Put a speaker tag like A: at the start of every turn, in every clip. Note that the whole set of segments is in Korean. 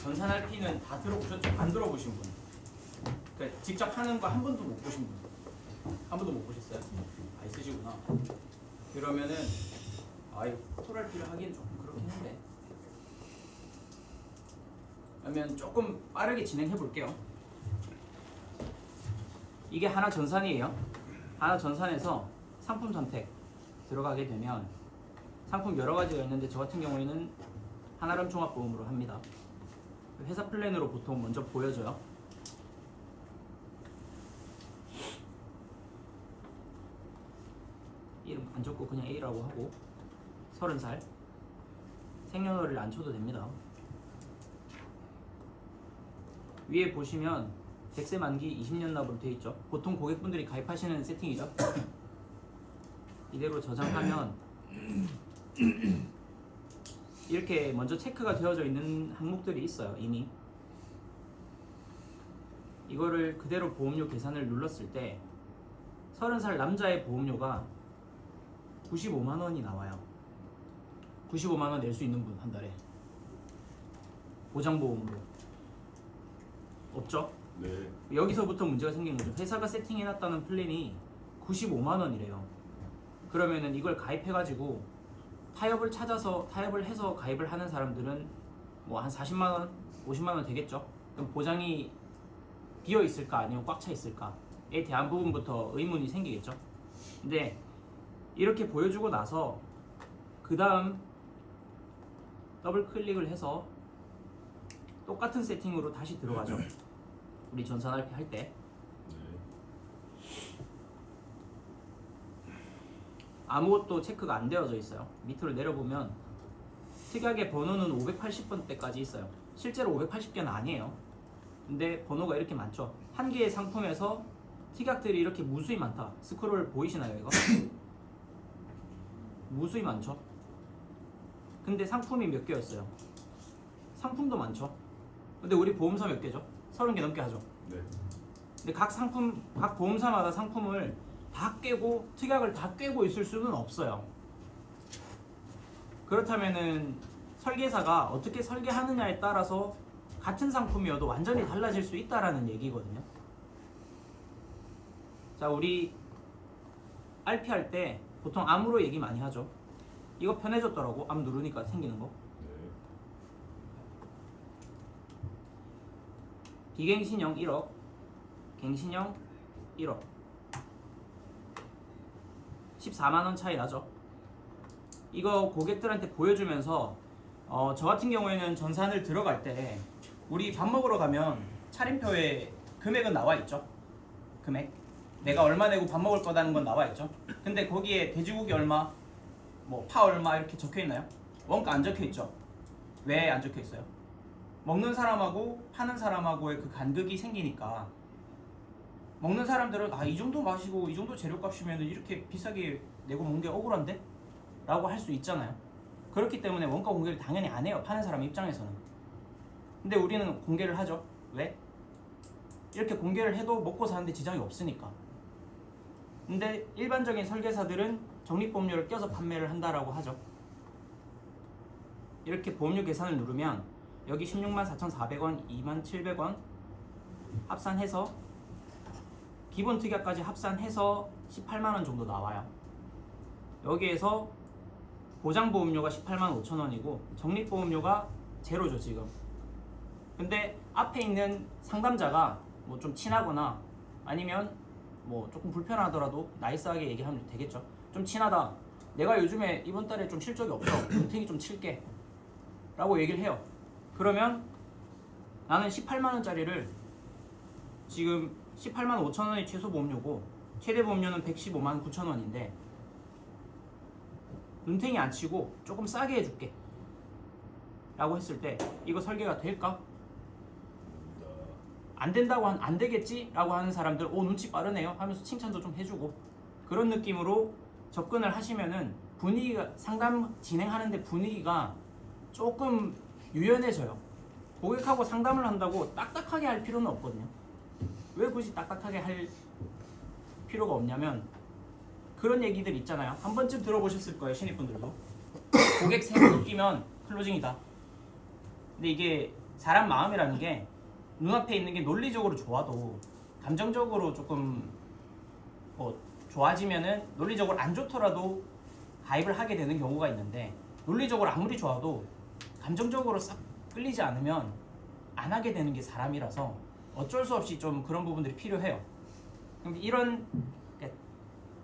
A: 전산 RP는 다 들어보셨죠? 안 들어보신 분? 그러니까 직접 하는 거 한 번도 못 보신 분? 한 번도 못 보셨어요? 아 있으시구나. 그러면은 이거 토탈 RP를 하기엔 조금 그렇긴 한데. 그러면 조금 빠르게 진행해 볼게요. 이게 하나 전산이에요. 하나 전산에서 상품 선택 들어가게 되면 상품 여러 가지가 있는데 저 같은 경우에는 하나람 종합보험으로 합니다. 회사 플랜으로 보통 먼저 보여줘요. 이름 안 적고 그냥 A라고 하고 30살 생년월일 안 쳐도 됩니다. 위에 보시면 100세 만기 20년 납으로 되어 있죠. 보통 고객분들이 가입하시는 세팅이죠. 이대로 저장하면 이렇게 먼저 체크가 되어져 있는 항목들이 있어요. 이미 이거를 그대로 보험료 계산을 눌렀을 때 30살 남자의 보험료가 95만원이 나와요. 95만원 낼 수 있는 분 한 달에 보장보험으로 없죠?
B: 네.
A: 여기서부터 문제가 생기는 거죠. 회사가 세팅해놨다는 플랜이 95만원이래요. 그러면은 이걸 가입해가지고 타협을 해서 가입을 하는 사람들은 뭐 한 40만원, 50만원 되겠죠? 그럼 보장이 비어 있을까 아니면 꽉 차 있을까에 대한 부분부터 의문이 생기겠죠? 근데 이렇게 보여주고 나서 그 다음 더블 클릭을 해서 똑같은 세팅으로 다시 들어가죠. 우리 전산 RP 할 때 아무것도 체크가 안 되어져 있어요. 밑으로 내려보면 특이하게 번호는 580번대까지 있어요. 실제로 580개는 아니에요. 근데 번호가 이렇게 많죠. 한 개의 상품에서 특약들이 이렇게 무수히 많다. 스크롤 보이시나요 이거? 무수히 많죠. 근데 상품이 몇 개였어요? 상품도 많죠. 근데 우리 보험사 몇 개죠? 30개 넘게 하죠.
B: 네.
A: 근데 각 보험사마다 상품을 다 깨고 특약을 다 깨고 있을 수는 없어요. 그렇다면은 설계사가 어떻게 설계하느냐에 따라서 같은 상품이어도 완전히 달라질 수 있다라는 얘기거든요. 자, 우리 RP 할 때 보통 암으로 얘기 많이 하죠. 이거 편해졌더라고. 암 누르니까 생기는 거.
B: 네.
A: 비갱신형 1억, 갱신형 1억. 14만원 차이 나죠. 이거 고객들한테 보여주면서 저 같은 경우에는 전산을 들어갈 때 우리 밥 먹으러 가면 차림표에 금액은 나와 있죠. 금액 내가 얼마 내고 밥 먹을 거다는 건 나와 있죠. 근데 거기에 돼지고기 얼마, 뭐 파 얼마 이렇게 적혀 있나요? 원가 안 적혀 있죠. 왜 안 적혀 있어요? 먹는 사람하고 파는 사람하고의 그 간극이 생기니까 먹는 사람들은 이 정도 마시고 이 정도 재료값이면 이렇게 비싸게 내고 먹는 게 억울한데? 라고 할 수 있잖아요. 그렇기 때문에 원가 공개를 당연히 안 해요. 파는 사람 입장에서는. 근데 우리는 공개를 하죠. 왜? 이렇게 공개를 해도 먹고 사는데 지장이 없으니까. 근데 일반적인 설계사들은 적립보험료를 껴서 판매를 한다라고 하죠. 이렇게 보험료 계산을 누르면 여기 164,400원, 27,700원 합산해서 기본 특약까지 합산해서 18만원 정도 나와요. 여기에서 보장보험료가 185,000원이고 적립보험료가 제로죠 지금. 근데 앞에 있는 상담자가 뭐 좀 친하거나 아니면 뭐 조금 불편하더라도 나이스하게 얘기하면 되겠죠. 좀 친하다, 내가 요즘에 이번 달에 좀 실적이 없어, 은퇴기 좀 칠게 라고 얘기를 해요. 그러면 나는 18만원짜리를 지금 185,000원이 최소 보험료고 최대 보험료는 115만9천원인데 눈탱이 안 치고 조금 싸게 해줄게 라고 했을 때 이거 설계가 될까? 안 된다고 안 되겠지? 라고 하는 사람들 눈치 빠르네요 하면서 칭찬도 좀 해주고 그런 느낌으로 접근을 하시면은 분위기가 상담 진행하는데 분위기가 조금 유연해져요. 고객하고 상담을 한다고 딱딱하게 할 필요는 없거든요. 왜 굳이 딱딱하게 할 필요가 없냐면 그런 얘기들 있잖아요. 한 번쯤 들어보셨을 거예요. 신입분들도. 고객 3분 끼면 클로징이다. 근데 이게 사람 마음이라는 게 눈앞에 있는 게 논리적으로 좋아도 감정적으로 조금 뭐 좋아지면은 논리적으로 안 좋더라도 가입을 하게 되는 경우가 있는데, 논리적으로 아무리 좋아도 감정적으로 싹 끌리지 않으면 안 하게 되는 게 사람이라서 어쩔 수 없이 좀 그런 부분들이 필요해요. 이런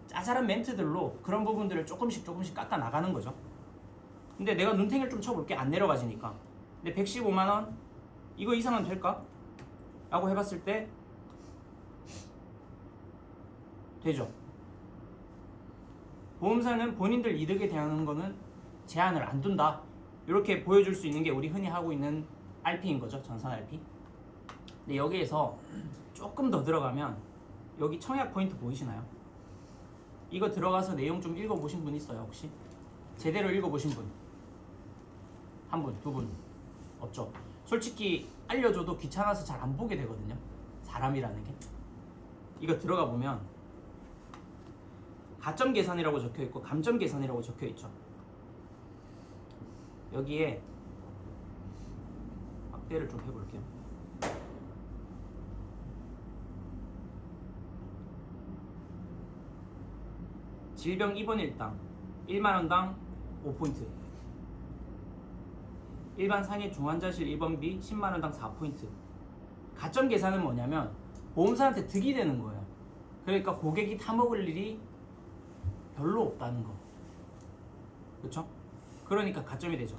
A: 짜잘한 멘트들로 그런 부분들을 조금씩 깎아 나가는 거죠. 근데 내가 눈탱이를 좀 쳐볼게. 안 내려가지니까. 근데 115만원 이거 이상은 될까? 라고 해봤을 때 되죠. 보험사는 본인들 이득에 대한 거는 제한을 안 둔다, 이렇게 보여줄 수 있는 게 우리 흔히 하고 있는 RP인 거죠. 전산 RP. 근데 여기에서 조금 더 들어가면 여기 청약 포인트 보이시나요? 이거 들어가서 내용 좀 읽어보신 분 있어요 혹시? 제대로 읽어보신 분? 한 분, 두 분? 없죠? 솔직히 알려줘도 귀찮아서 잘 안 보게 되거든요. 사람이라는 게. 이거 들어가 보면 가점 계산이라고 적혀 있고 감점 계산이라고 적혀 있죠. 여기에 확대를 좀 해볼게요. 질병 입원 일당 1만원당 5포인트, 일반 상해 중환자실 입원비 10만원당 4포인트. 가점 계산은 뭐냐면 보험사한테 득이 되는 거예요. 그러니까 고객이 타먹을 일이 별로 없다는 거. 그쵸? 그러니까 가점이 되죠.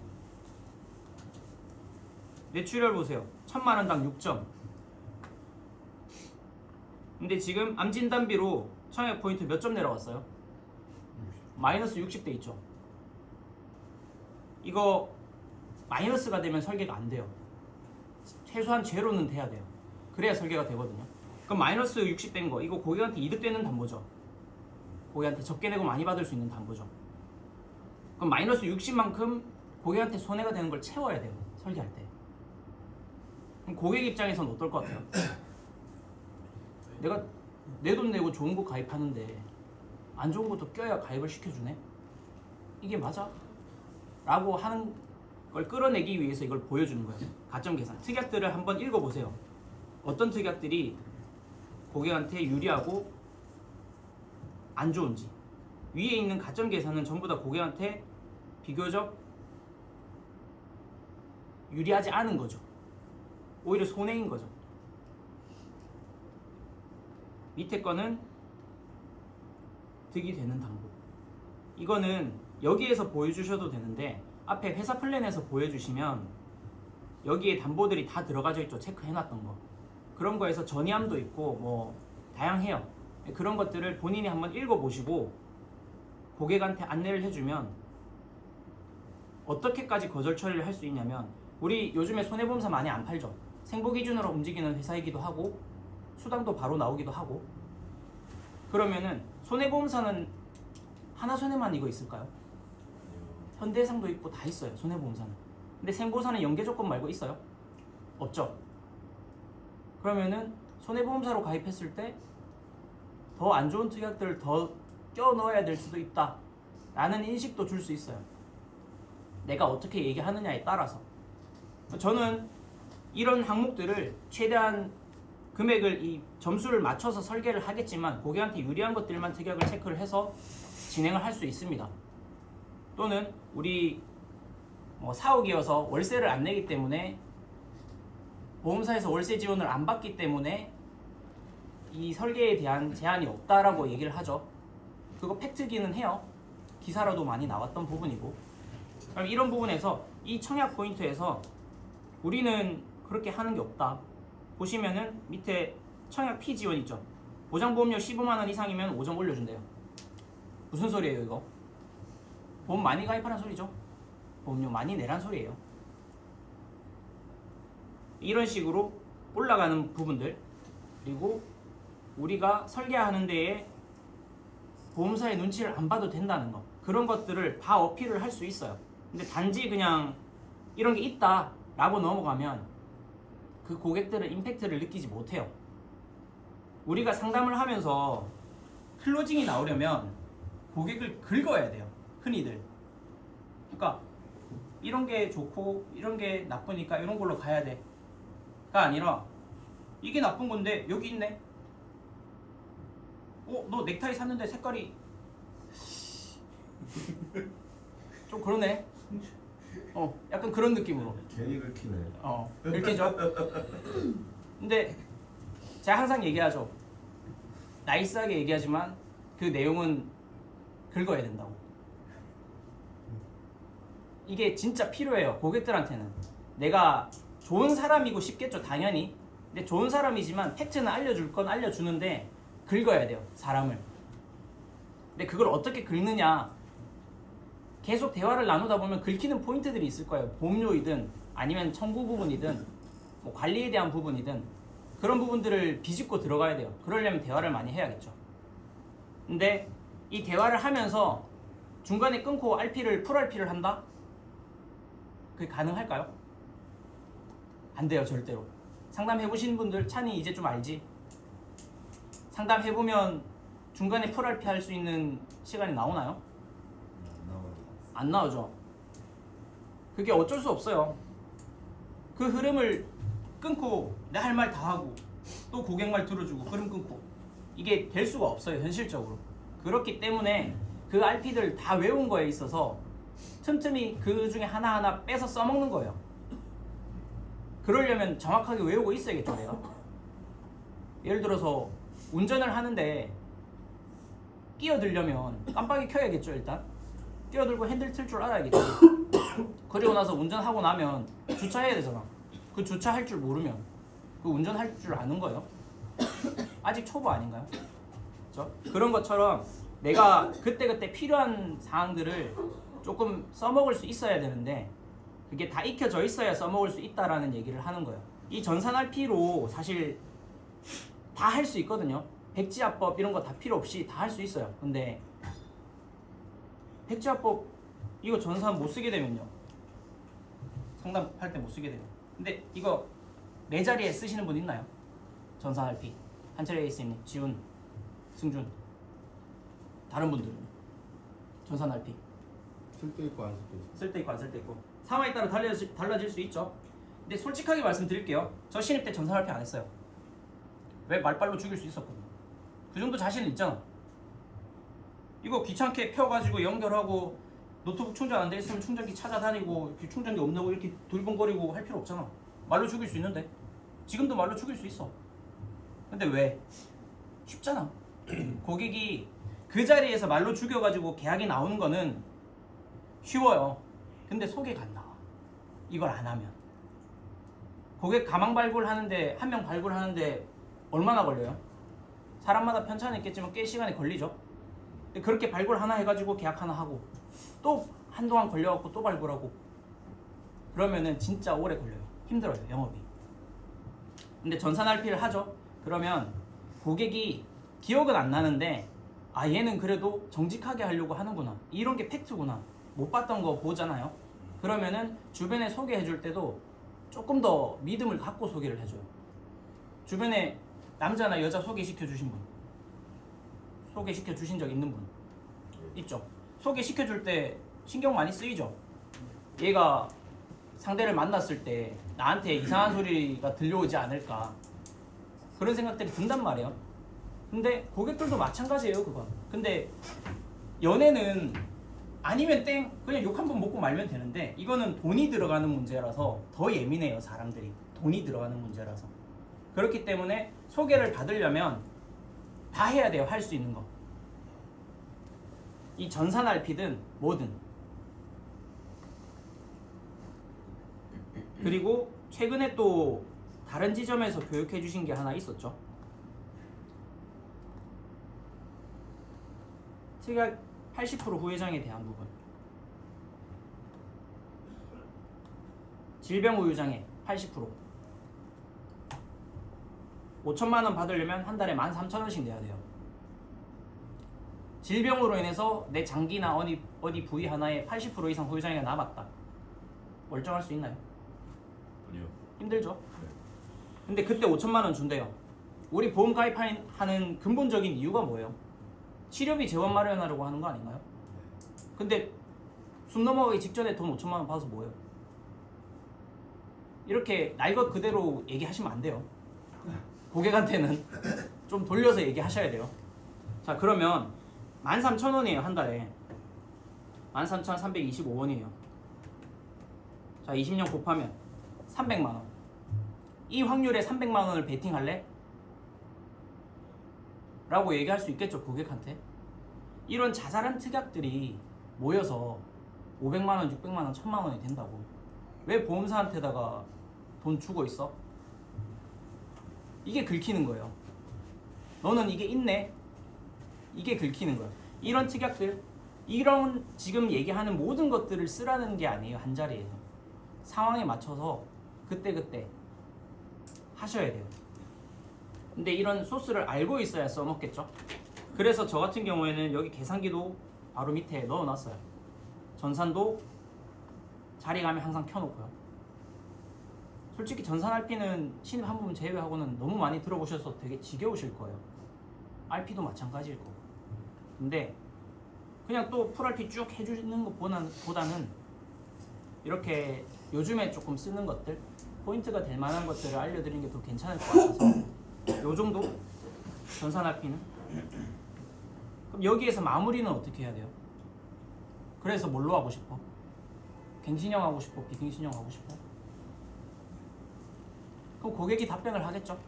A: 매출혈 보세요. 1000만원당 6점. 근데 지금 암 진단비로 청약 포인트 몇 점 내려갔어요? 마이너스 60대 있죠. 이거 마이너스가 되면 설계가 안 돼요. 최소한 제로는 돼야 돼요. 그래야 설계가 되거든요. 그럼 마이너스 60대인 거, 이거 고객한테 이득되는 담보죠. 고객한테 적게 내고 많이 받을 수 있는 담보죠. 그럼 마이너스 60만큼 고객한테 손해가 되는 걸 채워야 돼요. 설계할 때. 그럼 고객 입장에서는 어떨 것 같아요? 내가 내 돈 내고 좋은 거 가입하는데 안 좋은 것도 껴야 가입을 시켜주네? 이게 맞아? 라고 하는 걸 끌어내기 위해서 이걸 보여주는 거예요. 가점 계산. 특약들을 한번 읽어보세요. 어떤 특약들이 고객한테 유리하고 안 좋은지. 위에 있는 가점 계산은 전부 다 고객한테 비교적 유리하지 않은 거죠. 오히려 손해인 거죠. 밑에 거는 득이 되는 담보. 이거는 여기에서 보여주셔도 되는데 앞에 회사 플랜에서 보여주시면 여기에 담보들이 다 들어가져 있죠. 체크해놨던 거. 그런 거에서 전이함도 있고 뭐 다양해요. 그런 것들을 본인이 한번 읽어보시고 고객한테 안내를 해주면 어떻게까지 거절 처리를 할 수 있냐면, 우리 요즘에 손해보험사 많이 안 팔죠. 생보 기준으로 움직이는 회사이기도 하고 수당도 바로 나오기도 하고. 그러면은 손해보험사는 하나손해만 이거 있을까요? 현대해상도 있고 다 있어요. 손해보험사는. 근데 생보사는 연계 조건 말고 있어요? 없죠. 그러면은 손해보험사로 가입했을 때 더 안 좋은 특약들을 더 껴 넣어야 될 수도 있다 라는 인식도 줄 수 있어요. 내가 어떻게 얘기하느냐에 따라서. 저는 이런 항목들을 최대한 금액을 이 점수를 맞춰서 설계를 하겠지만 고객한테 유리한 것들만 특약을 체크를 해서 진행을 할 수 있습니다. 또는 우리 사옥이어서 월세를 안 내기 때문에 보험사에서 월세 지원을 안 받기 때문에 이 설계에 대한 제한이 없다라고 얘기를 하죠. 그거 팩트기는 해요. 기사라도 많이 나왔던 부분이고. 그럼 이런 부분에서 이 청약 포인트에서 우리는 그렇게 하는 게 없다. 보시면은 밑에 청약 피 지원 있죠. 보장보험료 15만원 이상이면 5점 올려준대요. 무슨 소리예요 이거? 보험 많이 가입하라는 소리죠. 보험료 많이 내란 소리예요. 이런 식으로 올라가는 부분들, 그리고 우리가 설계하는 데에 보험사의 눈치를 안 봐도 된다는 거, 그런 것들을 다 어필을 할 수 있어요. 근데 단지 그냥 이런 게 있다 라고 넘어가면 그 고객들은 임팩트를 느끼지 못해요. 우리가 상담을 하면서 클로징이 나오려면 고객을 긁어야 돼요. 흔히들. 그러니까 이런 게 좋고 이런 게 나쁘니까 이런 걸로 가야 돼. 아니라 이게 나쁜 건데 여기 있네. 너 넥타이 샀는데 색깔이 좀 그러네. 약간 그런 느낌으로.
B: 괜히 긁히네.
A: 긁히죠. 근데 제가 항상 얘기하죠. 나이스하게 얘기하지만 그 내용은 긁어야 된다고. 이게 진짜 필요해요. 고객들한테는. 내가 좋은 사람이고 싶겠죠, 당연히. 근데 좋은 사람이지만 팩트는 알려줄 건 알려주는데 긁어야 돼요, 사람을. 근데 그걸 어떻게 긁느냐. 계속 대화를 나누다 보면 긁히는 포인트들이 있을 거예요. 보험료이든 아니면 청구 부분이든 뭐 관리에 대한 부분이든 그런 부분들을 비집고 들어가야 돼요. 그러려면 대화를 많이 해야겠죠. 근데 이 대화를 하면서 중간에 끊고 RP를 풀 RP를 한다? 그게 가능할까요? 안 돼요, 절대로. 상담해보신 분들, 찬이 이제 좀 알지? 상담해보면 중간에 풀 RP 할 수 있는 시간이 나오나요? 안 나오죠. 그게 어쩔 수 없어요. 그 흐름을 끊고 내 할 말 다 하고 또 고객 말 들어주고 흐름 끊고 이게 될 수가 없어요, 현실적으로. 그렇기 때문에 그 RP들 다 외운 거에 있어서 틈틈이 그 중에 하나하나 빼서 써먹는 거예요. 그러려면 정확하게 외우고 있어야겠죠, 내가. 예를 들어서 운전을 하는데 끼어들려면 깜빡이 켜야겠죠, 일단. 끼어들고 핸들 틀 줄 알아야겠죠. 그리고 나서 운전하고 나면 주차해야 되잖아. 그 주차할 줄 모르면 그 운전할 줄 아는 거예요? 아직 초보 아닌가요? 그렇죠? 그런 것처럼 내가 그때그때 필요한 사항들을 조금 써먹을 수 있어야 되는데 그게 다 익혀져 있어야 써먹을 수 있다라는 얘기를 하는 거예요. 이 전산 RP로 사실 다 할 수 있거든요. 백지화법 이런 거 다 필요 없이 다 할 수 있어요. 근데 백지화법 이거 전산 못 쓰게 되면요. 상담할 때 못 쓰게 되면. 근데 이거 내 자리에 쓰시는 분 있나요? 전산 RP. 한철 에이스님, 지훈, 승준. 다른 분들은 전산 RP.
B: 쓸 때 있고 안 쓸 때 있고.
A: 쓸 때 있고 안 쓸 때 있고. 상황에 따라 달라질 수 있죠. 근데 솔직하게 말씀드릴게요. 저 신입 때 전산 RP 안 했어요. 왜? 말빨로 죽일 수 있었거든요. 그 정도 자신은 있잖아. 이거 귀찮게 펴가지고 연결하고 노트북 충전 안 돼 있으면 충전기 찾아다니고 충전기 없냐고 이렇게 돌벙거리고 할 필요 없잖아. 말로 죽일 수 있는데. 지금도 말로 죽일 수 있어. 근데 왜? 쉽잖아. 고객이 그 자리에서 말로 죽여가지고 계약이 나오는 거는 쉬워요. 근데 소개가 안 나와. 이걸 안 하면. 고객 가망 발굴하는데 한 명 발굴하는데 얼마나 걸려요? 사람마다 편차는 있겠지만 꽤 시간이 걸리죠. 그렇게 발굴 하나 해가지고 계약 하나 하고 또 한동안 걸려갖고 또 발굴하고 그러면은 진짜 오래 걸려요. 힘들어요, 영업이. 근데 전산 RP를 하죠. 그러면 고객이 기억은 안 나는데 아 얘는 그래도 정직하게 하려고 하는구나, 이런 게 팩트구나, 못 봤던 거 보잖아요. 그러면은 주변에 소개해줄 때도 조금 더 믿음을 갖고 소개를 해줘요. 주변에 남자나 여자 소개시켜 주신 분, 소개시켜 주신 적 있는 분 있죠? 소개시켜 줄 때 신경 많이 쓰이죠? 얘가 상대를 만났을 때 나한테 이상한 소리가 들려오지 않을까, 그런 생각들이 든단 말이에요. 근데 고객들도 마찬가지예요, 그건. 근데 연애는 아니면 땡, 그냥 욕 한 번 먹고 말면 되는데 이거는 돈이 들어가는 문제라서 더 예민해요, 사람들이. 돈이 들어가는 문제라서. 그렇기 때문에 소개를 받으려면 다 해야 돼요, 할 수 있는 거. 이 전산 RP든 뭐든. 그리고 최근에 또 다른 지점에서 교육해 주신 게 하나 있었죠. 특약 80% 후유장에 대한 부분. 질병 후유장애 80%. 5천만 원 받으려면 한 달에 13,000원씩 내야 돼요. 질병으로 인해서 내 장기나 어디 부위 하나에 80% 이상 후유장애가 남았다. 멀쩡할 수 있나요?
B: 아니요.
A: 힘들죠?
B: 네.
A: 근데 그때 5천만 원 준대요. 우리 보험 가입하는 근본적인 이유가 뭐예요? 치료비 재원 마련하려고 하는 거 아닌가요? 근데 숨 넘어가기 직전에 돈 5천만 원 받아서 뭐예요? 이렇게 날 것 그대로 얘기하시면 안 돼요. 고객한테는 좀 돌려서 얘기하셔야 돼요. 자, 그러면 13,000원이에요, 한 달에. 13,325원이에요. 자, 20년 곱하면 300만 원. 이 확률에 300만 원을 베팅할래? 라고 얘기할 수 있겠죠, 고객한테. 이런 자잘한 특약들이 모여서 500만 원, 600만 원, 1000만 원이 된다고. 왜 보험사한테다가 돈 주고 있어? 이게 긁히는 거예요. 너는 이게 있네? 이게 긁히는 거예요. 이런 특약들, 이런 지금 얘기하는 모든 것들을 쓰라는 게 아니에요, 한 자리에서. 상황에 맞춰서 그때그때 하셔야 돼요. 근데 이런 소스를 알고 있어야 써먹겠죠. 그래서 저 같은 경우에는 여기 계산기도 바로 밑에 넣어놨어요. 전산도 자리 가면 항상 켜놓고요. 솔직히 전산 RP는 신입 한 부분 제외하고는 너무 많이 들어보셔서 되게 지겨우실 거예요. RP도 마찬가지일 거고. 근데 그냥 또 풀 RP 쭉 해주는 것보다는 이렇게 요즘에 조금 쓰는 것들, 포인트가 될 만한 것들을 알려드리는 게 더 괜찮을 것 같아서 요 정도? 전산 RP는? 그럼 여기에서 마무리는 어떻게 해야 돼요? 그래서 뭘로 하고 싶어? 갱신형 하고 싶어? 비갱신형 하고 싶어? 그럼 고객이 답변을 하겠죠?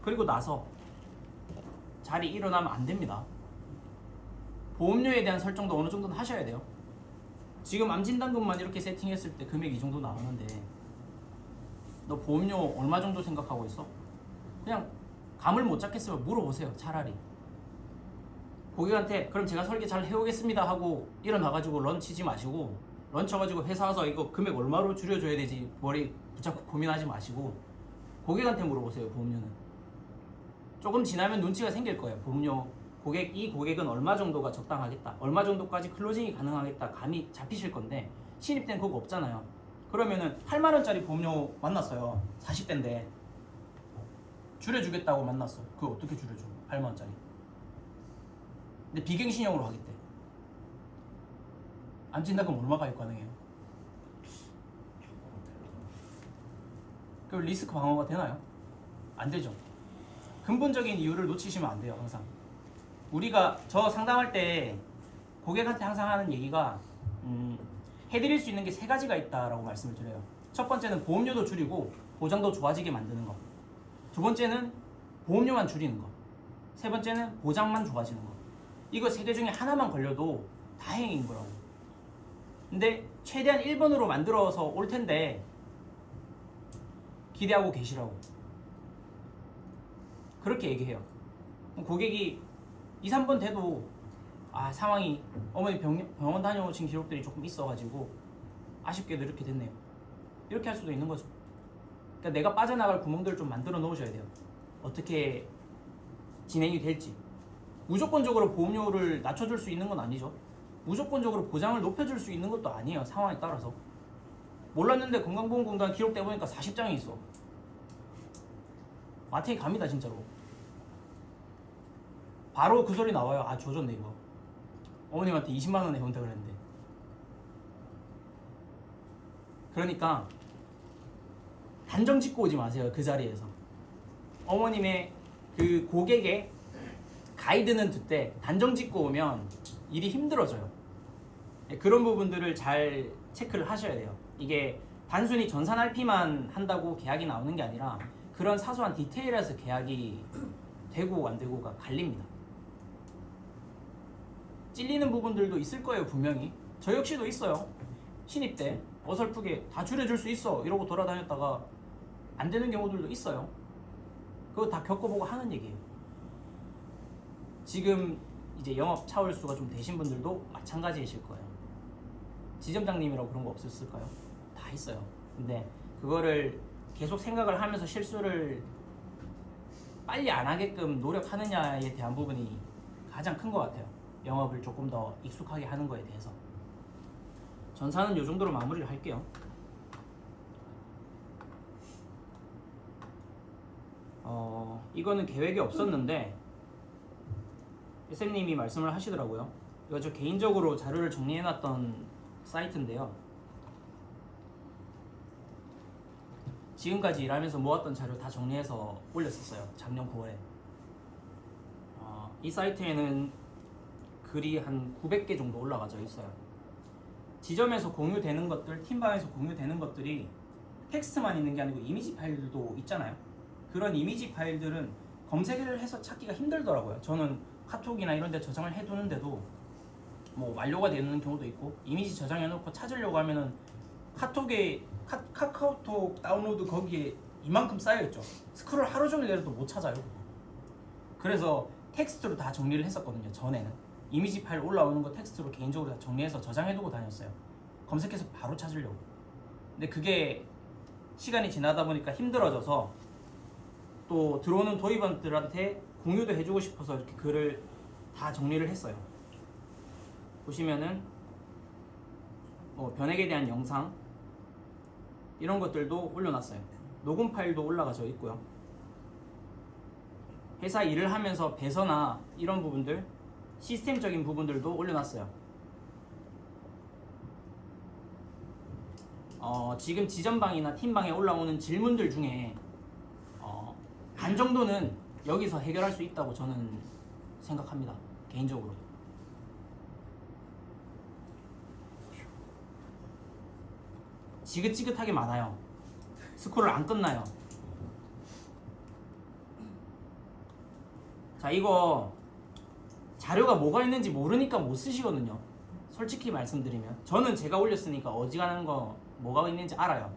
A: 그리고 나서 자리 일어나면 안 됩니다. 보험료에 대한 설정도 어느 정도는 하셔야 돼요. 지금 암진단금만 이렇게 세팅했을 때 금액 이 정도 나오는데 너 보험료 얼마 정도 생각하고 있어? 그냥 감을 못 잡겠으면 물어보세요, 차라리. 고객한테 그럼 제가 설계 잘 해오겠습니다 하고 일어나가지고 런치지 마시고, 런쳐가지고 회사 와서 이거 금액 얼마로 줄여줘야 되지 머리 붙잡고 고민하지 마시고 고객한테 물어보세요. 보험료는 조금 지나면 눈치가 생길 거예요. 보험료 이 고객은 얼마 정도가 적당하겠다, 얼마 정도까지 클로징이 가능하겠다 감이 잡히실 건데 신입 때는 그거 없잖아요. 그러면은 8만 원짜리 보험료 만났어요. 40대인데 줄여주겠다고 만났어. 그거 어떻게 줄여줘? 8만 원짜리. 근데 비갱신형으로 하겠대. 암진단금 얼마 가입 가능해요? 그 리스크 방어가 되나요? 안 되죠. 근본적인 이유를 놓치시면 안 돼요. 항상 우리가 저 상담할 때 고객한테 항상 하는 얘기가 해드릴 수 있는 게 세 가지가 있다라고 말씀을 드려요. 첫 번째는 보험료도 줄이고 보장도 좋아지게 만드는 거. 두 번째는 보험료만 줄이는 거. 세 번째는 보장만 좋아지는 거. 이거 세 개 중에 하나만 걸려도 다행인 거라고. 근데 최대한 1번으로 만들어서 올 텐데 기대하고 계시라고. 그렇게 얘기해요. 고객이 2, 3번 돼도 상황이 어머니 병원 다녀오신 기록들이 조금 있어가지고 아쉽게도 이렇게 됐네요. 이렇게 할 수도 있는 거죠. 그러니까 내가 빠져나갈 구멍들을 좀 만들어 놓으셔야 돼요. 어떻게 진행이 될지. 무조건적으로 보험료를 낮춰줄 수 있는 건 아니죠. 무조건적으로 보장을 높여줄 수 있는 것도 아니에요. 상황에 따라서. 몰랐는데 건강보험공단 기록 떼보니까 40장이 있어. 마트에 갑니다 진짜로. 바로 그 소리 나와요. 조졌네 이거. 어머님한테 20만 원에 건다 그랬는데. 그러니까 단정 짓고 오지 마세요. 그 자리에서. 어머님의 그 고객의 가이드는 듣되 단정 짓고 오면 일이 힘들어져요. 그런 부분들을 잘 체크를 하셔야 돼요. 이게 단순히 전산 RP만 한다고 계약이 나오는 게 아니라 그런 사소한 디테일에서 계약이 되고 안 되고가 갈립니다. 찔리는 부분들도 있을 거예요. 분명히 저 역시도 있어요. 신입 때 어설프게 다 줄여줄 수 있어 이러고 돌아다녔다가 안 되는 경우들도 있어요. 그거 다 겪어보고 하는 얘기예요. 지금 이제 영업 차월수가 좀 되신 분들도 마찬가지이실 거예요. 지점장님이라고 그런 거 없었을까요? 다 있어요. 근데 그거를 계속 생각을 하면서 실수를 빨리 안 하게끔 노력하느냐에 대한 부분이 가장 큰 것 같아요. 영업을 조금 더 익숙하게 하는 거에 대해서. 전사는 이 정도로 마무리를 할게요. 이거는 계획이 없었는데 SM님이 말씀을 하시더라고요. 이거 저 개인적으로 자료를 정리해놨던 사이트인데요. 지금까지 일하면서 모았던 자료 다 정리해서 올렸었어요. 작년 9월에. 이 사이트에는 글이 한 900개 정도 올라가져 있어요. 지점에서 공유되는 것들, 팀방에서 공유되는 것들이 텍스트만 있는 게 아니고 이미지 파일들도 있잖아요. 그런 이미지 파일들은 검색을 해서 찾기가 힘들더라고요. 저는 카톡이나 이런 데 저장을 해두는데도 뭐 완료가 되는 경우도 있고, 이미지 저장해놓고 찾으려고 하면은 카카오톡 다운로드 거기에 이만큼 쌓여있죠. 스크롤 하루 종일 내려도 못 찾아요. 그래서 텍스트로 다 정리를 했었거든요. 전에는 이미지 파일 올라오는 거 텍스트로 개인적으로 다 정리해서 저장해두고 다녔어요. 검색해서 바로 찾으려고. 근데 그게 시간이 지나다 보니까 힘들어져서 또 들어오는 도입원들한테 공유도 해주고 싶어서 이렇게 글을 다 정리를 했어요. 보시면은 뭐 변액에 대한 영상 이런 것들도 올려놨어요. 녹음 파일도 올라가져 있고요. 회사 일을 하면서 배서나 이런 부분들, 시스템적인 부분들도 올려놨어요. 지금 지점방이나 팀방에 올라오는 질문들 중에 반 정도는 여기서 해결할 수 있다고 저는 생각합니다. 개인적으로. 지긋지긋하게 많아요. 스크롤 안 끝나요. 자, 이거 자료가 뭐가 있는지 모르니까 못 쓰시거든요. 솔직히 말씀드리면 저는 제가 올렸으니까 어지간한 거 뭐가 있는지 알아요.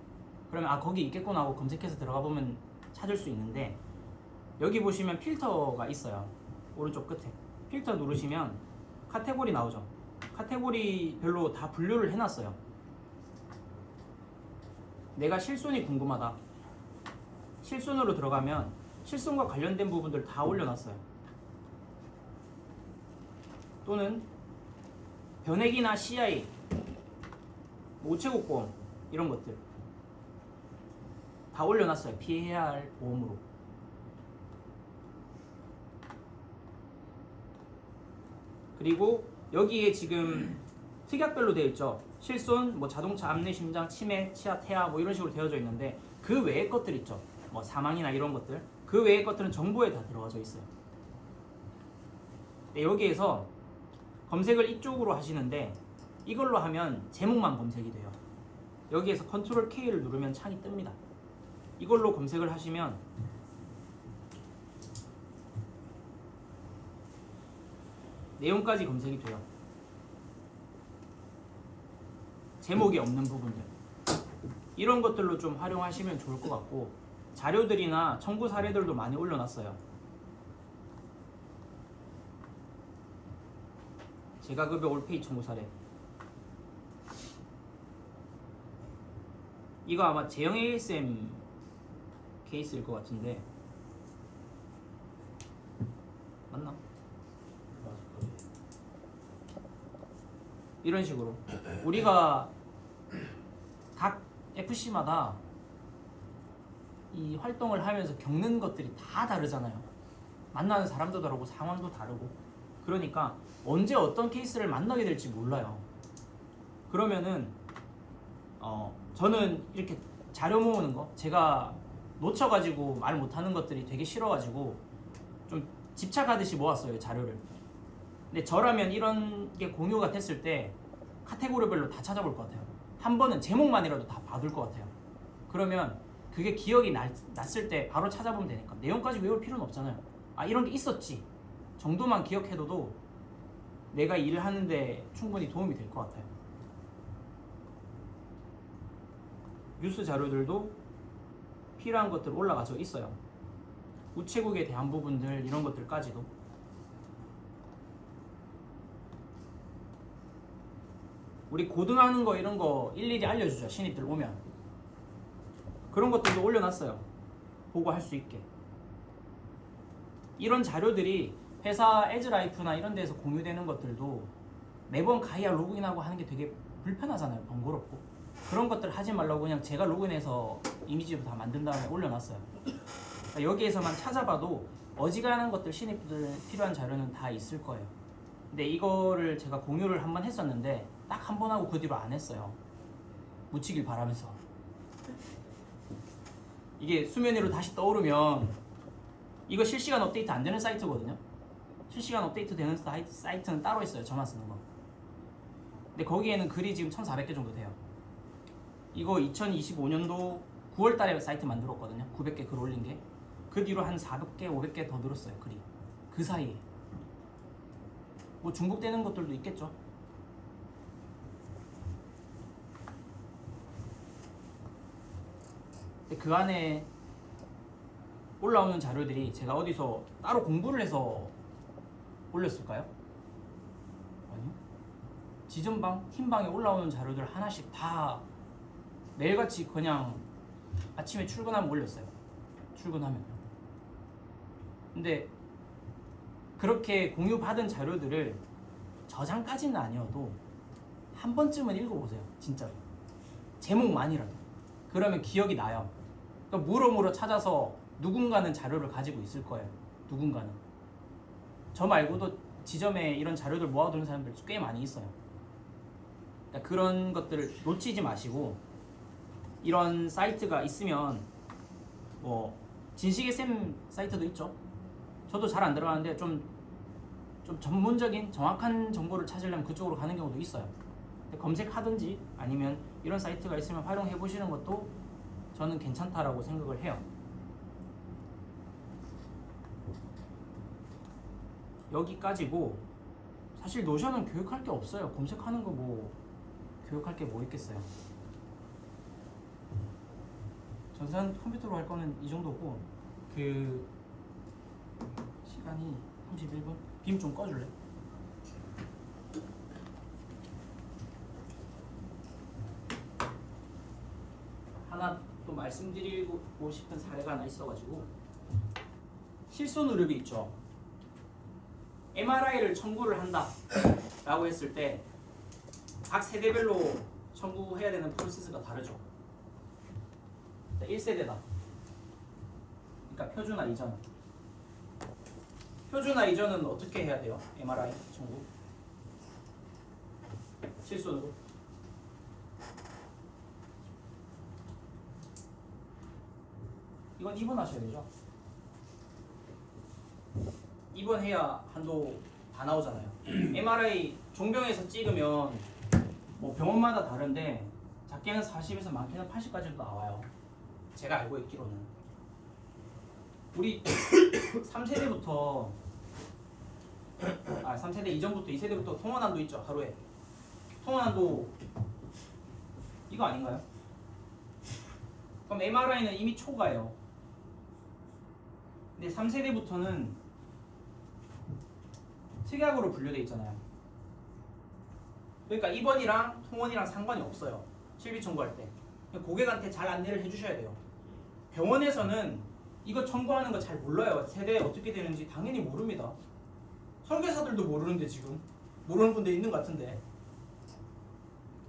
A: 그러면 거기 있겠구나 하고 검색해서 들어가 보면 찾을 수 있는데, 여기 보시면 필터가 있어요. 오른쪽 끝에 필터 누르시면 카테고리 나오죠. 카테고리별로 다 분류를 해놨어요. 내가 실손이 궁금하다. 실손으로 들어가면 실손과 관련된 부분들 다 올려놨어요. 또는 변액이나 CI, 우체국보험 이런 것들 다 올려놨어요. 피해야 할 보험으로. 그리고 여기에 지금 특약별로 되어 있죠. 실손, 뭐 자동차, 암내, 심장, 치매, 치아, 태아 뭐 이런 식으로 되어져 있는데, 그 외의 것들 있죠. 뭐 사망이나 이런 것들, 그 외의 것들은 정보에 다 들어가져 있어요. 네, 여기에서 검색을 이쪽으로 하시는데 이걸로 하면 제목만 검색이 돼요. 여기에서 컨트롤 K를 누르면 창이 뜹니다. 이걸로 검색을 하시면 내용까지 검색이 돼요. 제목이 없는 부분들, 이런 것들로 좀 활용하시면 좋을 것 같고, 자료들이나 청구 사례들도 많이 올려놨어요. 재가급여 올페이 청구 사례, 이거 아마 제형 ASM 케이스일 것 같은데 맞나? 이런 식으로 우리가 각 FC마다 이 활동을 하면서 겪는 것들이 다 다르잖아요. 만나는 사람도 다르고 상황도 다르고, 그러니까 언제 어떤 케이스를 만나게 될지 몰라요. 그러면은 저는 이렇게 자료 모으는 거, 제가 놓쳐가지고 말 못하는 것들이 되게 싫어가지고 좀 집착하듯이 모았어요, 자료를. 근데 저라면 이런 게 공유가 됐을 때 카테고리별로 다 찾아볼 것 같아요. 한 번은 제목만이라도 다 봐둘 것 같아요. 그러면 그게 기억이 났을 때 바로 찾아보면 되니까 내용까지 외울 필요는 없잖아요. 이런 게 있었지 정도만 기억해둬도 내가 일을 하는데 충분히 도움이 될 것 같아요. 뉴스 자료들도 필요한 것들 올라가서 있어요. 우체국에 대한 부분들, 이런 것들까지도. 우리 고등하는 거 이런 거 일일이 알려주죠. 신입들 오면 그런 것들도 올려놨어요. 보고 할 수 있게. 이런 자료들이 회사 에즈라이프나 이런 데서 공유되는 것들도 매번 가이아 로그인하고 하는 게 되게 불편하잖아요. 번거롭고. 그런 것들 하지 말라고 그냥 제가 로그인해서 이미지로 다 만든 다음에 올려놨어요. 그러니까 여기에서만 찾아봐도 어지간한 것들, 신입들 필요한 자료는 다 있을 거예요. 근데 이거를 제가 공유를 한번 했었는데 딱 한 번 하고 그 뒤로 안 했어요. 묻히길 바라면서. 이게 수면 위로 다시 떠오르면 이거 실시간 업데이트 안 되는 사이트거든요. 실시간 업데이트 되는 사이트는 따로 있어요. 저만 쓰는 거. 근데 거기에는 글이 지금 1,400개 정도 돼요. 이거 2025년도 9월 달에 사이트 만들었거든요. 900개 글 올린 게. 그 뒤로 한 400개, 500개 더 늘었어요. 글이. 그 사이에. 뭐 중복되는 것들도 있겠죠. 근데 그 안에 올라오는 자료들이 제가 어디서 따로 공부를 해서 올렸을까요? 아니요. 지전방, 흰방에 올라오는 자료들 하나씩 다 매일같이 그냥 아침에 출근하면 올렸어요. 출근하면. 근데 그렇게 공유받은 자료들을 저장까지는 아니어도 한 번쯤은 읽어보세요. 진짜로. 제목만이라도. 그러면 기억이 나요. 그러니까 물어물어 찾아서 누군가는 자료를 가지고 있을 거예요. 누군가는. 저 말고도 지점에 이런 자료들 모아두는 사람들 꽤 많이 있어요. 그러니까 그런 것들을 놓치지 마시고 이런 사이트가 있으면 뭐 진시계 쌤 사이트도 있죠. 저도 잘 안 들어가는데 좀 전문적인 정확한 정보를 찾으려면 그쪽으로 가는 경우도 있어요. 근데 검색하든지 아니면 이런 사이트가 있으면 활용해 보시는 것도 저는 괜찮다라고 생각을 해요. 여기까지고 사실 노션은 교육할 게 없어요. 검색하는 거 뭐 교육할 게 뭐 있겠어요. 전산 컴퓨터로 할 거는 이 정도고 그 시간이 31분? 빔 좀 꺼줄래? 하나 또 말씀드리고 싶은 사례가 하나 있어가지고 실손 의료비 있죠. MRI를 청구를 한다 라고 했을 때 각 세대별로 청구해야 되는 프로세스가 다르죠. 1세대다. 그러니까 표준화 이전. 표준화 이전은 어떻게 해야 돼요? MRI 청구. 실손으로. 이건 입원하셔야 되죠. 입원해야 한도 다 나오잖아요. MRI 종병에서 찍으면 뭐 병원마다 다른데 작게는 40에서 많게는 80까지도 나와요. 제가 알고 있기로는. 우리 3세대부터 3세대 이전부터 2세대부터 통원한도 있죠. 하루에. 통원한도 이거 아닌가요? 그럼 MRI는 이미 초과예요. 근데 3세대부터는 특약으로 분류되어 있잖아요. 그러니까 입원이랑 통원이랑 상관이 없어요. 실비 청구할 때. 고객한테 잘 안내를 해주셔야 돼요. 병원에서는 이거 청구하는 거 잘 몰라요. 세대 어떻게 되는지 당연히 모릅니다. 설계사들도 모르는데 지금 모르는 분들 있는 것 같은데,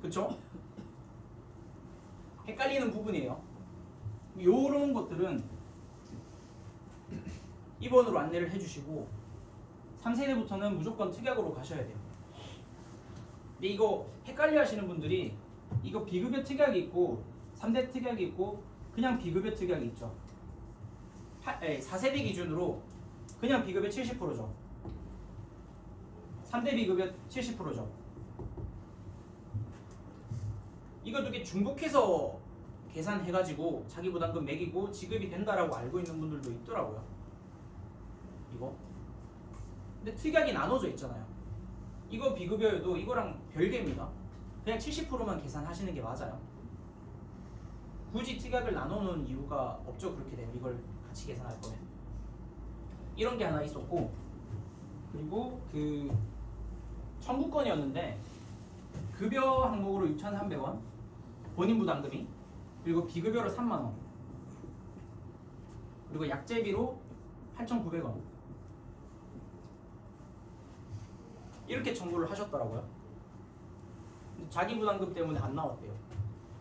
A: 그쵸? 헷갈리는 부분이에요. 요런 것들은 입원으로 안내를 해주시고 3세대부터는 무조건 특약으로 가셔야 돼요. 근데 이거 헷갈려 하시는 분들이 이거 비급여 특약이 있고 3대 특약이 있고 그냥 비급여 특약이 있죠. 4세대 기준으로 그냥 비급여 70%죠. 3대 비급여 70%죠. 이거 두 개 중복해서 계산해가지고 자기 부담금 매기고 지급이 된다라고 알고 있는 분들도 있더라고요. 이거. 근데 특약이 나눠져 있잖아요. 이거 비급여여도 이거랑 별개입니다. 그냥 70%만 계산하시는 게 맞아요. 굳이 특약을 나눠놓은 이유가 없죠. 그렇게 되면 이걸 같이 계산할 거면. 이런 게 하나 있었고, 그리고 그 청구권이었는데 급여 항목으로 6,300원, 본인 부담금이, 그리고 비급여로 3만원, 그리고 약제비로 8,900원 이렇게 청구를 하셨더라고요. 근데 자기 부담금 때문에 안 나왔대요.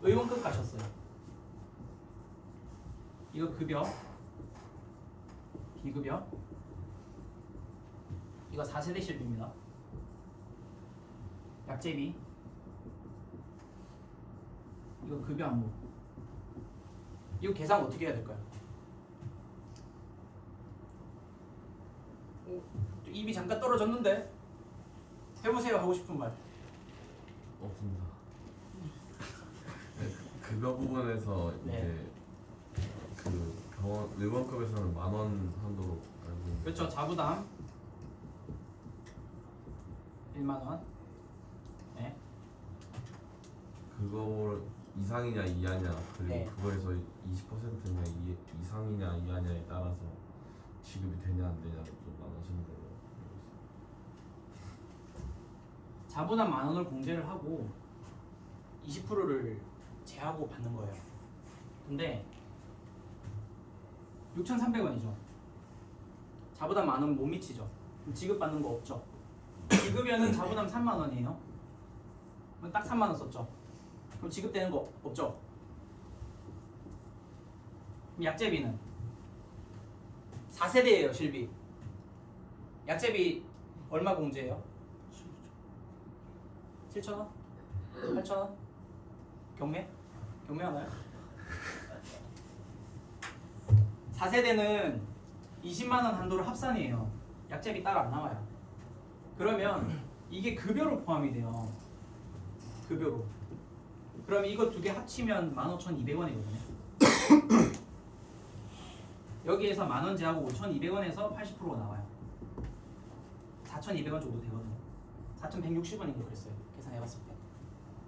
A: 의원급 가셨어요. 이거 급여, 비급여, 이거 4세대 실비입니다. 약제비, 이거 급여 항목. 이거 계산 어떻게 해야 될까요? 입이 잠깐 떨어졌는데 해보세요. 하고 싶은 말.
B: 없습니다. 급여 부분에서
A: 네.
B: 이제 그 병원 일반급에서는 10,000원 한도로 알고 있는데
A: 그렇죠. 자부담 1만 원. 네.
B: 그거 이상이냐 이하냐 그리고
A: 네.
B: 그거에서 20%냐 이상이냐 이하냐에 따라서 지급이 되냐 안 되냐를 좀 나눠지는 걸로 알고 있습니다.
A: 자부담 10,000원을 공제를 하고 20%를 제하고 받는 거예요. 근데 6,300원이죠. 자부담 10,000원 못 미치죠. 그럼 지급받는 거 없죠. 지급여는 자부담 30,000원이에요. 그럼 딱 30,000원 썼죠. 그럼 지급되는 거 없죠. 그럼 약제비는 4세대예요. 실비. 약제비 얼마 공제예요? 7,000원? 8,000원? 경매? 경매 하나요? 4세대는 20만 원 한도로 합산이에요. 약제비 따로 안 나와요. 그러면 이게 급여로 포함이 돼요. 급여로. 그럼 이거 두 개 합치면 15,200원이거든요. 여기에서 10,000원 제하고 5,200원에서 80%가 나와요. 4,200원 정도 되거든요. 4,160원인가 그랬어요. 계산해봤을 때.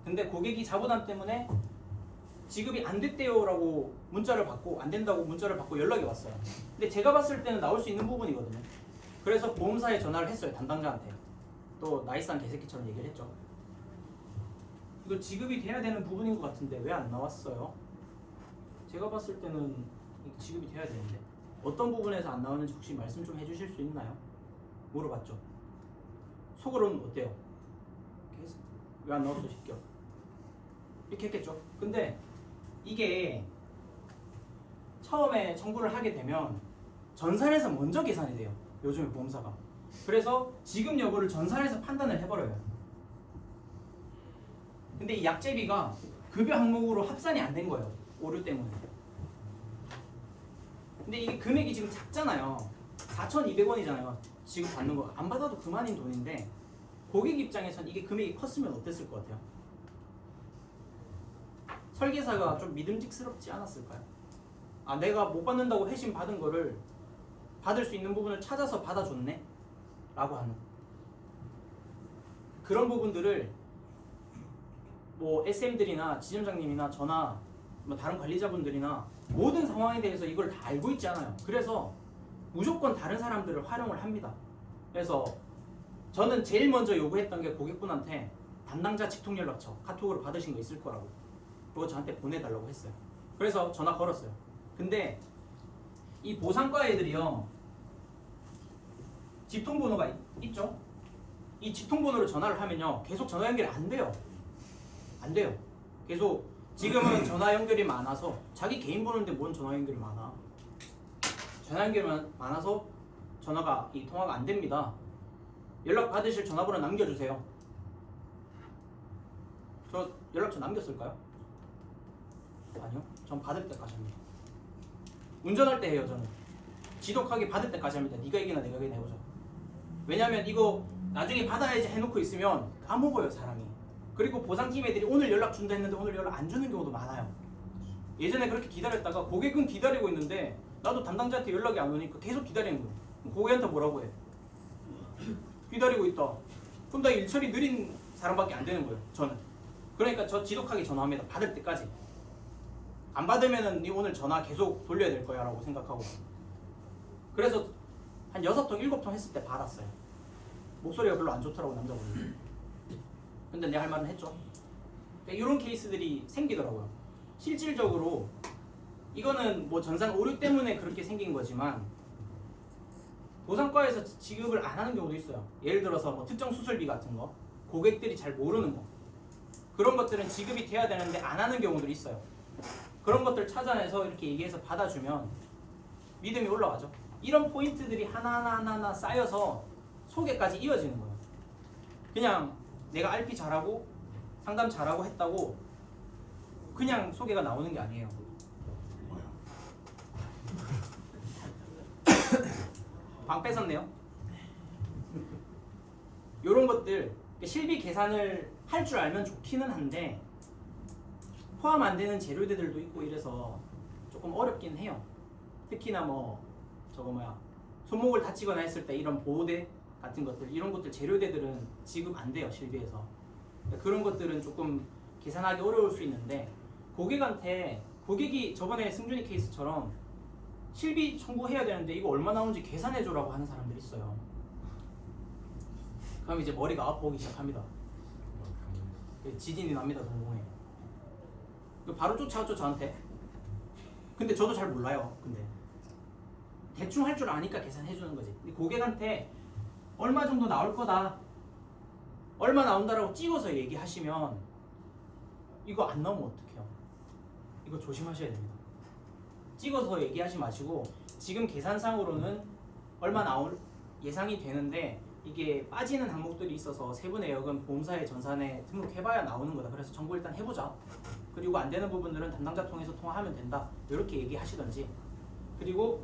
A: 근데 고객이 자부담 때문에 지급이 안 됐대요라고 문자를 받고 안 된다고 문자를 받고 연락이 왔어요. 근데 제가 봤을 때는 나올 수 있는 부분이거든요. 그래서 보험사에 전화를 했어요. 담당자한테. 또 나이스한 개새끼처럼 얘기를 했죠. 이거 지급이 돼야 되는 부분인 것 같은데 왜 안 나왔어요? 제가 봤을 때는 이거 지급이 돼야 되는데 어떤 부분에서 안 나오는지 혹시 말씀 좀 해주실 수 있나요? 물어봤죠. 속으로는 어때요? 왜 안 나왔어 싶죠? 이렇게 했겠죠. 근데 이게 처음에 청구를 하게 되면 전산에서 먼저 계산이 돼요. 요즘에 보험사가. 그래서 지급 여부를 전산에서 판단을 해버려요. 근데 이 약제비가 급여 항목으로 합산이 안 된 거예요. 오류 때문에. 근데 이게 금액이 지금 작잖아요. 4,200원이잖아요. 지금 받는 거. 안 받아도 그만인 돈인데 고객 입장에선 이게 금액이 컸으면 어땠을 것 같아요? 설계사가 좀 믿음직스럽지 않았을까요? 아, 내가 못 받는다고 회신 받은 거를 받을 수 있는 부분을 찾아서 받아줬네? 라고 하는 그런 부분들을 뭐 SM들이나 지점장님이나 저나 뭐 다른 관리자분들이나 모든 상황에 대해서 이걸 다 알고 있지 않아요. 그래서 무조건 다른 사람들을 활용을 합니다. 그래서 저는 제일 먼저 요구했던 게 고객분한테 담당자 직통 연락처 카톡으로 받으신 거 있을 거라고 그거 저한테 보내달라고 했어요. 그래서 전화 걸었어요. 근데 이 보상과 애들이요 직통번호가 있죠? 이 직통번호로 전화를 하면요 계속 전화 연결이 안 돼요. 안 돼요. 계속 지금은 전화 연결이 많아서 자기 개인 번호인데 뭔 전화 연결이 많아. 전화 연결이 많아서 전화가 이 통화가 안 됩니다. 연락 받으실 전화번호 남겨주세요. 저 연락처 남겼을까요? 아니요. 전 받을 때까지 합니다. 운전할 때 해요. 저는 지독하게 받을 때까지 합니다. 네가 이기나 내가 이기나 해보자. 왜냐면 이거 나중에 받아야지 해놓고 있으면 까먹어요 사람이. 그리고 보상팀 애들이 오늘 연락 준다 했는데 오늘 연락 안 주는 경우도 많아요. 예전에 그렇게 기다렸다가 고객은 기다리고 있는데 나도 담당자한테 연락이 안 오니까 계속 기다리는 거예요. 고객한테 뭐라고 해? 기다리고 있다. 그럼 나 일처리 느린 사람밖에 안 되는 거예요. 저는. 그러니까 저 지독하게 전화합니다. 받을 때까지. 안 받으면은 네 오늘 전화 계속 돌려야 될 거야 라고 생각하고. 그래서 한 6통 7통 했을 때 받았어요. 목소리가 별로 안 좋더라고 남자분이. 근데 내 할 말은 했죠. 그러니까 이런 케이스들이 생기더라고요. 실질적으로 이거는 뭐 전산 오류 때문에 그렇게 생긴 거지만 보상과에서 지급을 안 하는 경우도 있어요. 예를 들어서 뭐 특정 수술비 같은 거 고객들이 잘 모르는 거 그런 것들은 지급이 돼야 되는데 안 하는 경우들이 있어요. 그런 것들 찾아내서 이렇게 얘기해서 받아주면 믿음이 올라가죠. 이런 포인트들이 하나하나 쌓여서 소개까지 이어지는 거예요. 그냥 내가 RP 잘하고 상담 잘하고 했다고 그냥 소개가 나오는 게 아니에요. 광 뺏었네요. 요런 것들 실비 계산을 할 줄 알면 좋기는 한데 포함 안 되는 재료들도 있고 이래서 조금 어렵긴 해요. 특히나 뭐 저거 뭐야 손목을 다치거나 했을 때 이런 보호대 같은 것들 이런 것들 재료대들은 지급 안 돼요 실비에서. 그런 것들은 조금 계산하기 어려울 수 있는데 고객이 저번에 승준이 케이스처럼 실비 청구해야 되는데 이거 얼마 나오는지 계산해줘라고 하는 사람들이 있어요. 그럼 이제 머리가 아프기 시작합니다. 지진이 납니다 동공에. 바로 쫓아왔죠 저한테. 근데 저도 잘 몰라요. 근데 대충 할 줄 아니까 계산해주는 거지. 근데 고객한테 얼마 정도 나올 거다, 얼마 나온다라고 찍어서 얘기하시면 이거 안 나오면 어떡해요? 이거 조심하셔야 됩니다. 찍어서 얘기하지 마시고 지금 계산상으로는 얼마 나올 예상이 되는데 이게 빠지는 항목들이 있어서 세부내역은 보험사의 전산에 등록해봐야 나오는 거다. 그래서 청구 일단 해보자. 그리고 안 되는 부분들은 담당자 통해서 통화하면 된다. 이렇게 얘기하시던지. 그리고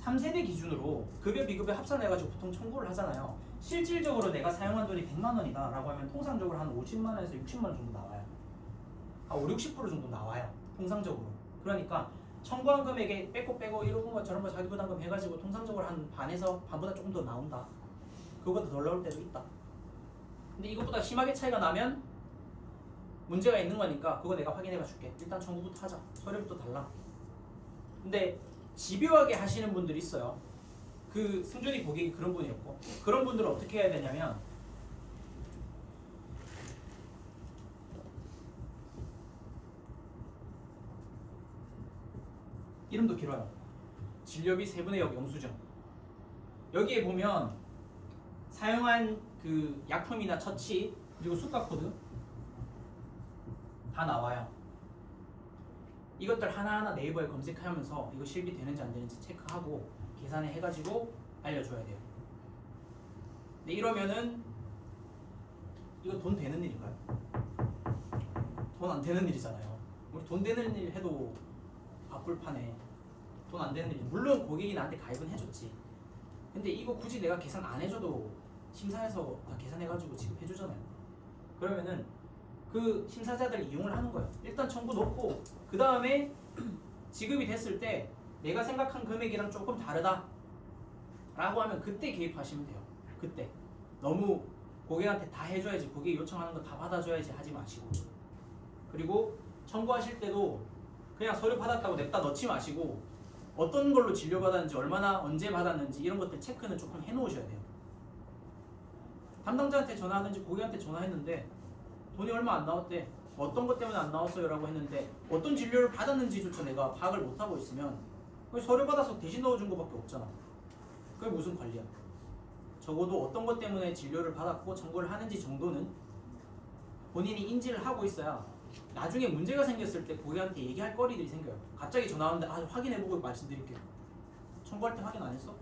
A: 3세대 기준으로 급여 비급여 합산해가지고 보통 청구를 하잖아요. 실질적으로 내가 사용한 돈이 100만 원이다 라고 하면 통상적으로 한 50만 원에서 60만 원 정도 나와요. 5, 60% 정도 나와요. 통상적으로. 그러니까 청구한 금액에 빼고 이런 거 저런 거 자기 부담금 해가지고 통상적으로 한 반에서 반보다 조금 더 나온다. 그거보다 덜 나올 때도 있다. 근데 이것보다 심하게 차이가 나면 문제가 있는 거니까 그거 내가 확인해봐 줄게. 일단 청구부터 하자. 서류부터 달라. 근데 집요하게 하시는 분들이 있어요. 그 승준이 고객이 그런 분이었고, 그런 분들은 어떻게 해야 되냐면 이름도 길어요. 진료비 세분의 역 영수증. 여기에 보면 사용한 그 약품이나 처치 그리고 수가 코드 다 나와요. 이것들 하나하나 네이버에 검색하면서 이거 실비 되는지 안 되는지 체크하고 계산을 해가지고 알려줘야 돼요. 근데 이러면은 이거 돈 되는 일인가요? 돈 안 되는 일이잖아요. 우리 돈 되는 일 해도 바쁠 판에 돈 안 되는 일. 물론 고객이 나한테 가입은 해줬지. 근데 이거 굳이 내가 계산 안 해줘도 심사해서 다 계산해가지고 지급해주잖아요. 그러면은 그 심사자들 이용을 하는 거예요. 일단 청구 넣고 그 다음에 지급이 됐을 때 내가 생각한 금액이랑 조금 다르다 라고 하면 그때 개입하시면 돼요. 그때 너무 고객한테 다 해줘야지, 고객이 요청하는 거 다 받아줘야지 하지 마시고, 그리고 청구하실 때도 그냥 서류 받았다고 냅다 넣지 마시고 어떤 걸로 진료받았는지, 얼마나 언제 받았는지 이런 것들 체크는 조금 해놓으셔야 돼요. 담당자한테 전화하든지 고객한테 전화했는데 돈이 얼마 안 나왔대, 어떤 것 때문에 안 나왔어요 라고 했는데 어떤 진료를 받았는지조차 내가 파악을 못하고 있으면 서류 받아서 대신 넣어준 것밖에 없잖아. 그게 무슨 관리야. 적어도 어떤 것 때문에 진료를 받았고 청구를 하는지 정도는 본인이 인지를 하고 있어야 나중에 문제가 생겼을 때 고객한테 얘기할 거리들이 생겨요. 갑자기 전화 오는데 확인해보고 말씀드릴게요. 청구할 때 확인 안 했어?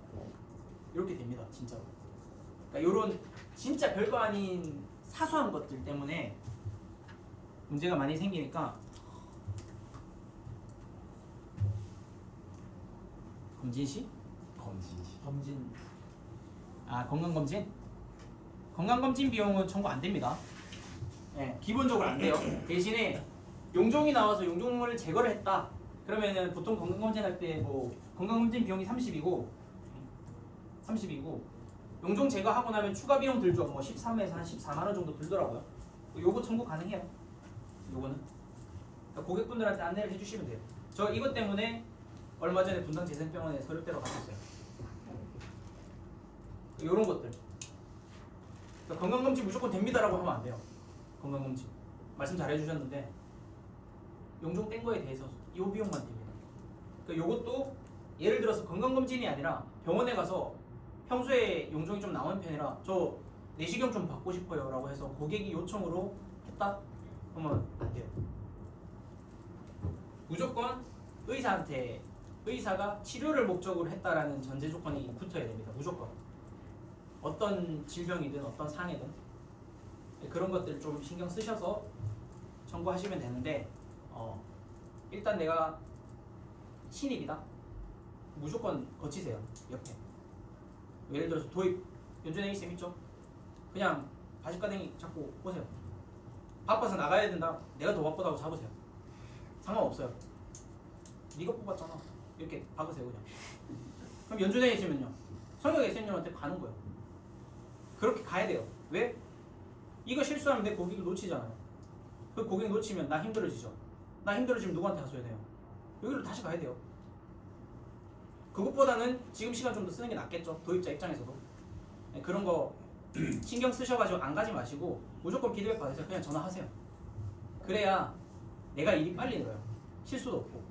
A: 이렇게 됩니다 진짜로. 그러니까 이런 진짜 별거 아닌 사소한 것들 때문에 문제가 많이 생기니까 검진시? 건강검진? 건강검진 비용은 청구 안 됩니다. 네, 기본적으로 안 돼요. 대신에 용종이 나와서 용종을 제거를 했다. 그러면은 보통 건강검진 할 때 뭐 건강검진 비용이 30이고 용종 제거하고 나면 추가 비용 들죠. 뭐 13에서 한 14만 원 정도 들더라고요. 요거 청구 가능해요. 요거는 그러니까 고객분들한테 안내를 해주시면 돼요. 저 이것 때문에 얼마 전에 분당재생병원에 서류대러 갔었어요. 요런 것들. 그러니까 건강검진 무조건 됩니다라고 하면 안 돼요. 건강검진 말씀 잘 해주셨는데 용종 뗀 거에 대해서 이 비용만 됩니다. 그러니까 요것도 예를 들어서 건강검진이 아니라 병원에 가서 평소에 용종이 좀 나오는 편이라 저 내시경 좀 받고 싶어요 라고 해서 고객이 요청으로 했다? 그러면 안 돼요. 무조건 의사가 치료를 목적으로 했다라는 전제 조건이 붙어야 됩니다. 무조건. 어떤 질병이든 어떤 상해든 그런 것들 좀 신경 쓰셔서 청구하시면 되는데 일단 내가 신입이다. 무조건 거치세요. 옆에. 예를 들어서 도입 연준에 있음 있죠? 그냥 바지가댕이 잡고 보세요. 바빠서 나가야 된다. 내가 더 바쁘다고 잡으세요. 상관없어요. 네가 뽑았잖아. 이렇게 박으세요 그냥. 그럼 연준에 있으면요. 성격 SM님한테 가는 거예요. 그렇게 가야 돼요. 왜? 이거 실수하면 내 고객을 놓치잖아요. 그 고객 놓치면 나 힘들어지죠. 나 힘들어지면 누구한테 가서야 돼요? 여기로 다시 가야 돼요. 그것보다는 지금 시간 좀 더 쓰는 게 낫겠죠. 도입자 입장에서도. 네, 그런 거 신경 쓰셔가지고 안 가지 마시고 무조건 피드백 받으세요. 그냥 전화하세요. 그래야 내가 일이 빨리 늘어요. 실수도 없고.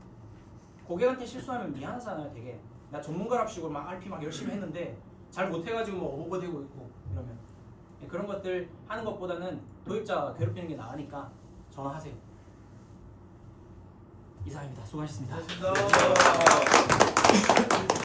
A: 고객한테 실수하면 미안하잖아요. 되게 나 전문가랍시고 막 RP 막 열심히 했는데 잘 못해가지고 뭐 오버되고 있고 이러면 네, 그런 것들 하는 것보다는 도입자 괴롭히는 게 나으니까 전화하세요. 이상입니다. 수고하셨습니다.
C: 고맙습니다.